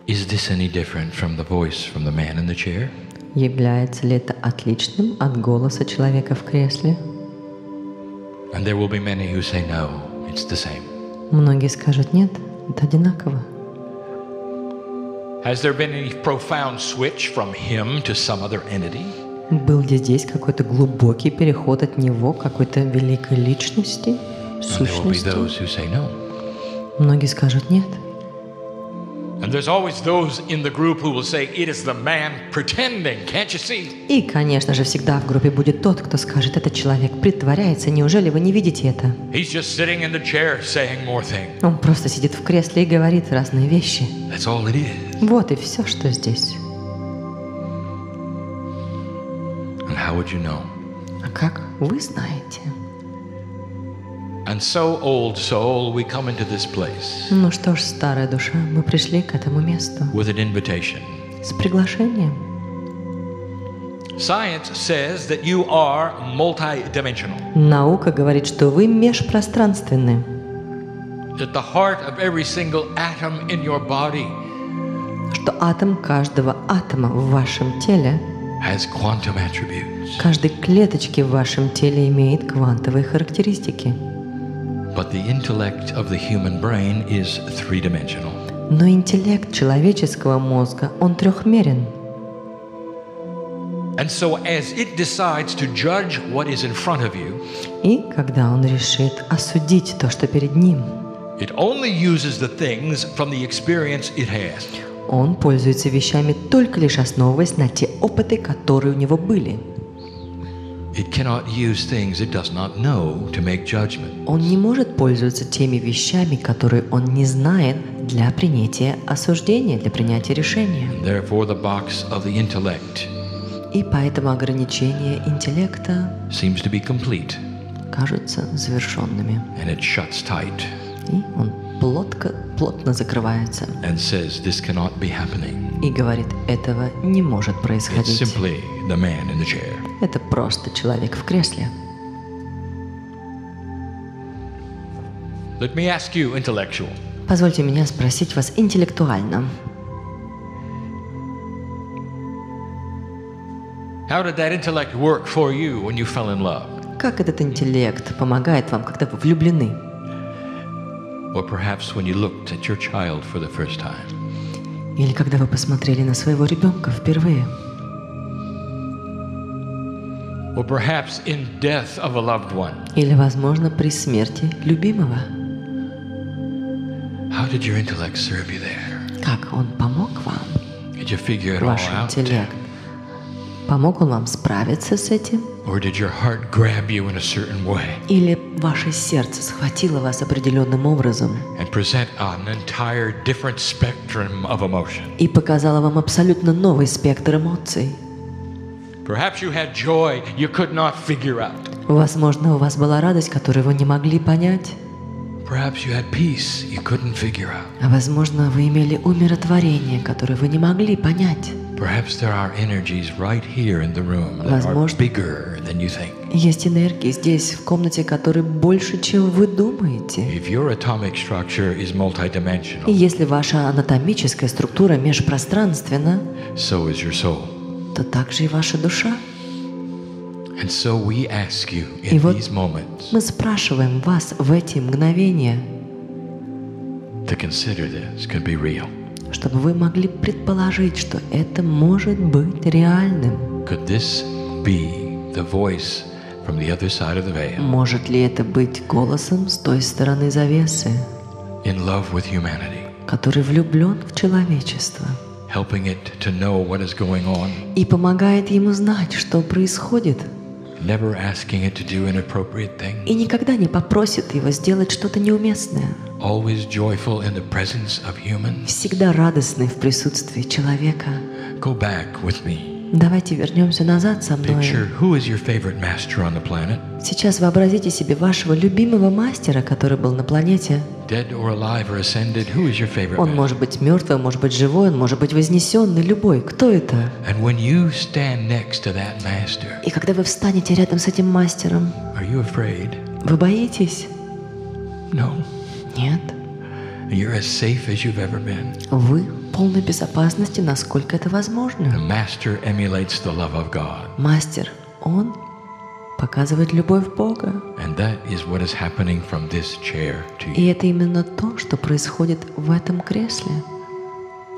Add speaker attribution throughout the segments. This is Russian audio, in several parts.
Speaker 1: Is this any different from the voice from the man in the chair?
Speaker 2: Является ли это отличным от голоса человека в кресле?
Speaker 1: And there will be many who say no, it's the same.
Speaker 2: Многие скажут нет, это одинаково.
Speaker 1: Has there been any profound switch from him to some other entity?
Speaker 2: Был ли здесь какой-то глубокий переход от него к какой-то великой личности,
Speaker 1: And there will be
Speaker 2: сущности?
Speaker 1: those who say no.
Speaker 2: Многие скажут нет.
Speaker 1: And there's always those in the group who will say, it is the man pretending, can't you see?
Speaker 2: И, конечно же, всегда в группе будет тот, кто скажет, этот человек притворяется, неужели вы не видите это?
Speaker 1: He's just sitting in the chair saying more things.
Speaker 2: Он просто сидит в кресле и говорит разные вещи.
Speaker 1: That's all it is.
Speaker 2: Вот и все, что здесь.
Speaker 1: And how would you know?
Speaker 2: А как вы знаете?
Speaker 1: And so, old soul, we come into this place
Speaker 2: Ну что ж, старая душа, мы пришли к этому месту
Speaker 1: with an invitation.
Speaker 2: с приглашением.
Speaker 1: Science says that you are multidimensional.
Speaker 2: Наука говорит, что вы межпространственны.
Speaker 1: That the heart of every single atom in your body
Speaker 2: Что атом каждого атома в вашем теле,
Speaker 1: has quantum attributes.
Speaker 2: каждой клеточки в вашем теле имеет квантовые характеристики.
Speaker 1: But the intellect of the human brain is three-dimensional.
Speaker 2: Но интеллект человеческого мозга, он трехмерен.
Speaker 1: And so as it decides to judge what is in front of you,
Speaker 2: И когда он решит осудить то, что перед ним,
Speaker 1: it only uses the things from the experience it has.
Speaker 2: он пользуется вещами только лишь основываясь на те опыты, которые у него были.
Speaker 1: It cannot use things it does not know to make judgment.
Speaker 2: Он не может пользоваться теми вещами, которые он не знает, для принятия осуждения, для принятия решения.
Speaker 1: And therefore the box of the intellect
Speaker 2: И поэтому ограничения интеллекта
Speaker 1: seems to be complete,
Speaker 2: кажутся завершенными.
Speaker 1: and it shuts tight
Speaker 2: И он плотно закрывается
Speaker 1: and says this cannot be happening.
Speaker 2: и говорит, этого не может
Speaker 1: It's
Speaker 2: происходить.
Speaker 1: simply the man in the chair.
Speaker 2: Это просто человек в кресле.
Speaker 1: Let me ask you, intellectual,
Speaker 2: Позвольте меня спросить вас интеллектуально.
Speaker 1: how did that intellect work for you when you fell in love?
Speaker 2: Как этот интеллект помогает вам, когда вы влюблены?
Speaker 1: Or perhaps when you looked at your child for the first time?
Speaker 2: Или когда вы посмотрели на своего ребенка впервые?
Speaker 1: Or perhaps in death of a loved one?
Speaker 2: Или, возможно, при смерти любимого?
Speaker 1: How did your intellect serve you there?
Speaker 2: Как он помог вам,
Speaker 1: Did you figure it all
Speaker 2: ваш
Speaker 1: out?
Speaker 2: интеллект? Помог он вам справиться с этим?
Speaker 1: Or did your heart grab you in a certain way
Speaker 2: Или ваше сердце схватило вас определенным образом
Speaker 1: and present an entire different spectrum of emotion?
Speaker 2: и показало вам абсолютно новый спектр эмоций?
Speaker 1: Perhaps you had joy you could not figure out.
Speaker 2: Возможно, у вас была радость, которую вы не могли понять.
Speaker 1: Perhaps you had peace you couldn't figure out.
Speaker 2: А возможно, вы имели умиротворение, которое вы не могли понять.
Speaker 1: Perhaps there are energies right here in the room that are
Speaker 2: Возможно.
Speaker 1: bigger than you think.
Speaker 2: Есть энергии здесь, в комнате, которые больше, чем вы думаете.
Speaker 1: If your atomic structure is
Speaker 2: И
Speaker 1: multidimensional,
Speaker 2: если ваша анатомическая структура межпространственна,
Speaker 1: so is your soul.
Speaker 2: то также и ваша душа.
Speaker 1: And so we ask you
Speaker 2: И
Speaker 1: in
Speaker 2: вот
Speaker 1: these moments
Speaker 2: мы спрашиваем вас в эти мгновения,
Speaker 1: to consider this could be real.
Speaker 2: чтобы вы могли предположить, что это может быть реальным.
Speaker 1: Could this be the voice from the other side of the veil,
Speaker 2: Может ли это быть голосом с той стороны завесы,
Speaker 1: in love with humanity,
Speaker 2: который влюблен в человечество
Speaker 1: helping it to know what is going on,
Speaker 2: и помогает ему знать, что происходит,
Speaker 1: never asking it to do inappropriate things,
Speaker 2: и никогда не попросит его сделать что-то неуместное,
Speaker 1: always joyful in the presence of humans?
Speaker 2: всегда радостный в присутствии человека?
Speaker 1: Go back with me.
Speaker 2: Давайте вернемся назад со мной.
Speaker 1: Picture who is your favorite master on the planet,
Speaker 2: Сейчас вообразите себе вашего любимого мастера, который был на планете.
Speaker 1: dead or alive or ascended. Who is your favorite
Speaker 2: Он
Speaker 1: master?
Speaker 2: может быть мертвым, может быть живой, он может быть вознесенный, любой. Кто это?
Speaker 1: And when you stand next to that master,
Speaker 2: И когда вы встанете рядом с этим мастером,
Speaker 1: are you afraid?
Speaker 2: вы боитесь?
Speaker 1: No.
Speaker 2: Нет.
Speaker 1: You're as safe as you've ever been.
Speaker 2: Вы полной безопасности, насколько это
Speaker 1: The
Speaker 2: возможно.
Speaker 1: master emulates the love of God.
Speaker 2: Мастер, он показывает любовь Бога.
Speaker 1: And that is what is happening from this chair to
Speaker 2: И
Speaker 1: you.
Speaker 2: это именно то, что происходит в этом кресле.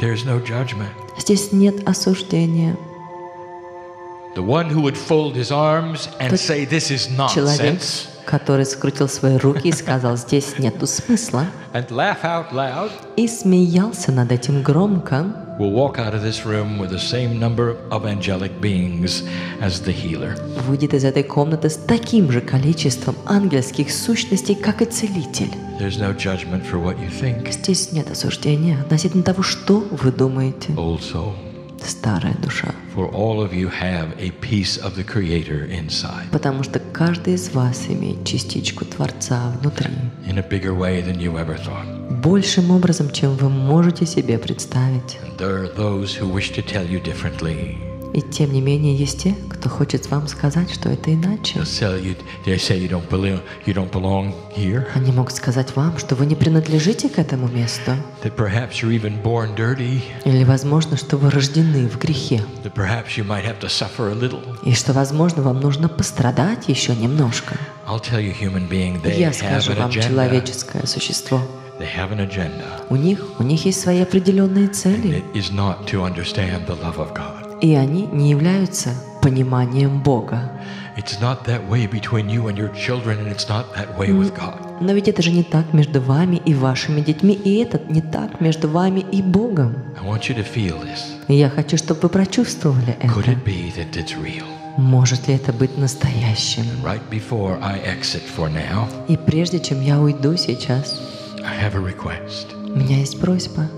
Speaker 1: There's no judgment.
Speaker 2: Здесь нет осуждения.
Speaker 1: The one who would fold his arms and
Speaker 2: Тот
Speaker 1: say this is
Speaker 2: человек,
Speaker 1: nonsense
Speaker 2: который скрутил свои руки и сказал, здесь нету смысла,
Speaker 1: and laugh out loud
Speaker 2: и смеялся над этим громко,
Speaker 1: will walk out of this room with the same number of angelic beings as the healer.
Speaker 2: выйдет из этой комнаты с таким же количеством ангельских сущностей, как и целитель.
Speaker 1: There's no judgment for what you think,
Speaker 2: Здесь нет осуждения относительно того, что вы думаете.
Speaker 1: old soul.
Speaker 2: Старая душа.
Speaker 1: For all of you have a piece of the Creator inside,
Speaker 2: Потому что каждый из вас имеет частичку Творца внутри.
Speaker 1: in a bigger way than you ever thought.
Speaker 2: Большим образом, чем вы можете себе представить.
Speaker 1: And there are those who wish to tell you differently.
Speaker 2: И тем не менее есть те, кто хочет вам сказать, что это иначе.
Speaker 1: They say you don't belong here.
Speaker 2: Они могут сказать вам, что вы не принадлежите к этому месту.
Speaker 1: That perhaps you're even born dirty.
Speaker 2: Или, возможно, что вы рождены в грехе.
Speaker 1: That perhaps you might have to suffer a little.
Speaker 2: И что, возможно, вам нужно пострадать еще немножко.
Speaker 1: I'll tell you, human being, they
Speaker 2: Я
Speaker 1: have
Speaker 2: скажу
Speaker 1: an
Speaker 2: вам,
Speaker 1: agenda.
Speaker 2: человеческое существо.
Speaker 1: They have an agenda.
Speaker 2: У них есть свои определенные
Speaker 1: And
Speaker 2: цели.
Speaker 1: it is not to understand the love of God.
Speaker 2: И они не являются пониманием Бога.
Speaker 1: It's not that way between you and your children, and it's not that way with God.
Speaker 2: Но ведь это же не так между вами и вашими детьми, и это не так между вами и Богом.
Speaker 1: I want you to feel this.
Speaker 2: И я хочу, чтобы вы прочувствовали
Speaker 1: Could
Speaker 2: это.
Speaker 1: it be that it's real?
Speaker 2: Может ли это быть настоящим?
Speaker 1: Right before I exit for now,
Speaker 2: И прежде чем я уйду сейчас,
Speaker 1: I have a request.
Speaker 2: у меня есть просьба.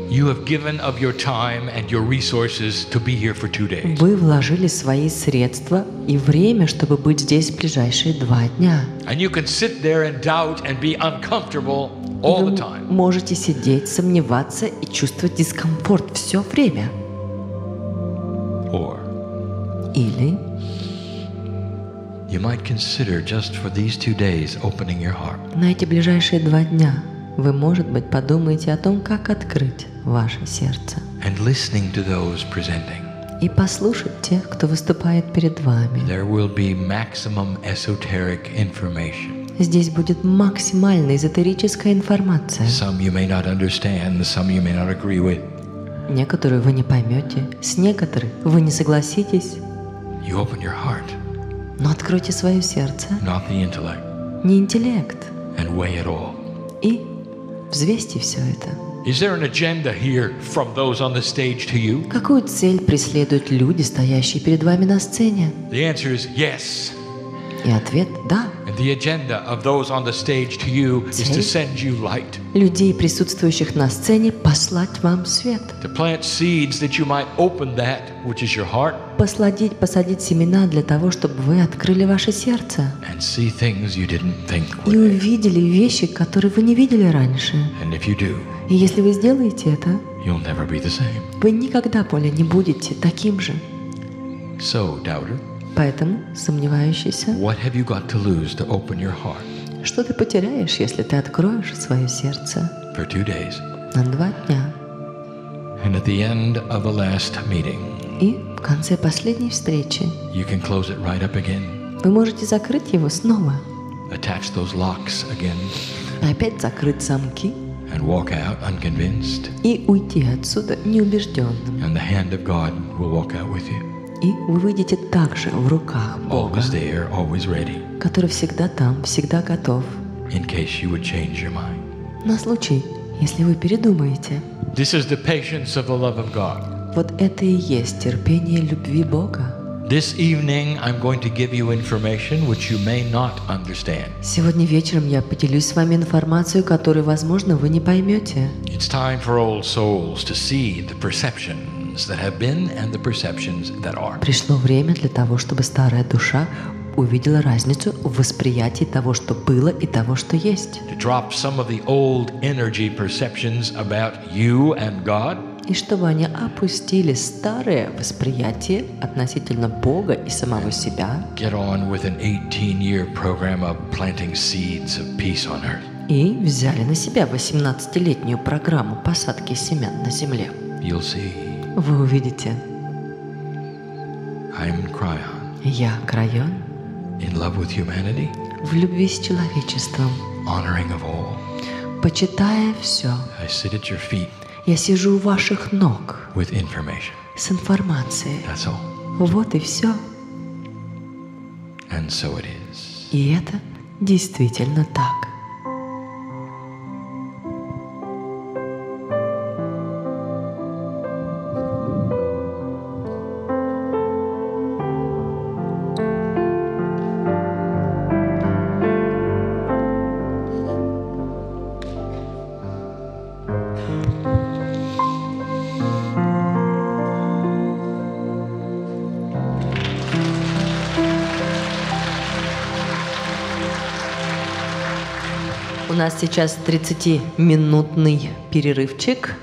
Speaker 1: You have given of your time and your resources to be here for 2 days.
Speaker 2: Вы вложили свои средства и время, чтобы быть здесь в ближайшие 2 дня.
Speaker 1: And you can sit there and doubt and be uncomfortable
Speaker 2: И
Speaker 1: all
Speaker 2: вы
Speaker 1: the time.
Speaker 2: можете сидеть, сомневаться и чувствовать дискомфорт все время.
Speaker 1: Or
Speaker 2: Или
Speaker 1: you might consider just for these 2 days opening your heart.
Speaker 2: на эти ближайшие 2 дня вы, может быть, подумаете о том, как открыть ваше сердце.
Speaker 1: And listening to those presenting.
Speaker 2: И послушать тех, кто выступает перед вами.
Speaker 1: There will be maximum esoteric information.
Speaker 2: Здесь будет максимально эзотерическая информация.
Speaker 1: Some you may not understand, some you may not agree with.
Speaker 2: Некоторые вы не поймете, с некоторыми вы не согласитесь.
Speaker 1: You open your heart,
Speaker 2: Но откройте свое сердце,
Speaker 1: not the intellect,
Speaker 2: не интеллект,
Speaker 1: and weigh it all.
Speaker 2: и взвесьте все это.
Speaker 1: Is there an agenda here from those on the stage to you?
Speaker 2: Какую цель преследуют люди, стоящие перед вами на сцене?
Speaker 1: The answer is yes.
Speaker 2: И ответ – да.
Speaker 1: And the agenda of those on the stage to you is to send you light,
Speaker 2: Людей, присутствующих на сцене, послать вам свет.
Speaker 1: to plant seeds that you might open that which is your heart
Speaker 2: Посадить семена для того, чтобы вы открыли ваше сердце
Speaker 1: and see things you didn't think
Speaker 2: и
Speaker 1: were there.
Speaker 2: увидели вещи, которые вы не видели раньше.
Speaker 1: And if you do,
Speaker 2: И если вы сделаете это,
Speaker 1: you'll never be the same.
Speaker 2: вы никогда более не будете таким же.
Speaker 1: So, doubter,
Speaker 2: Поэтому, сомневающийся,
Speaker 1: what have you got to lose to open your heart
Speaker 2: что ты потеряешь, если ты откроешь свое сердце
Speaker 1: for 2 days?
Speaker 2: на 2 дня?
Speaker 1: And at the end of the last meeting,
Speaker 2: И в конце последней встречи
Speaker 1: you can close it right up again,
Speaker 2: вы можете закрыть его снова,
Speaker 1: attach those locks again,
Speaker 2: и опять закрыть замки
Speaker 1: and walk out unconvinced,
Speaker 2: и уйти отсюда неубежденным.
Speaker 1: and the hand of God will walk out with you.
Speaker 2: И вы выйдете также в руках Бога,
Speaker 1: Always there, always ready,
Speaker 2: который всегда там, всегда готов,
Speaker 1: in case you would change your mind.
Speaker 2: на случай, если вы передумаете.
Speaker 1: This is the patience of the love of God.
Speaker 2: Вот это и есть терпение любви Бога.
Speaker 1: This evening, I'm going to give you information which you may not understand.
Speaker 2: Сегодня вечером я поделюсь с вами информацией, которую, возможно, вы не поймете.
Speaker 1: It's time for old souls to see the perceptions that have been and the perceptions that are.
Speaker 2: Пришло время для того, чтобы старая душа увидела разницу в восприятии того, что было, и того, что есть.
Speaker 1: To drop some of the old energy perceptions about you and God,
Speaker 2: И чтобы они опустили старое восприятие относительно Бога и самого себя
Speaker 1: get on with an 18-year program of planting seeds of peace on earth.
Speaker 2: и взяли на себя 18-летнюю программу посадки семян на земле,
Speaker 1: you'll see
Speaker 2: вы увидите,
Speaker 1: I'm Cryon,
Speaker 2: я Крайон,
Speaker 1: in love with humanity,
Speaker 2: в любви с человечеством,
Speaker 1: honoring of all.
Speaker 2: почитая все.
Speaker 1: I sit at your feet
Speaker 2: Я сижу у ваших ног
Speaker 1: with information.
Speaker 2: с информацией.
Speaker 1: That's all.
Speaker 2: Вот и все.
Speaker 1: And so it is.
Speaker 2: И это действительно так. У нас сейчас 30-минутный перерывчик.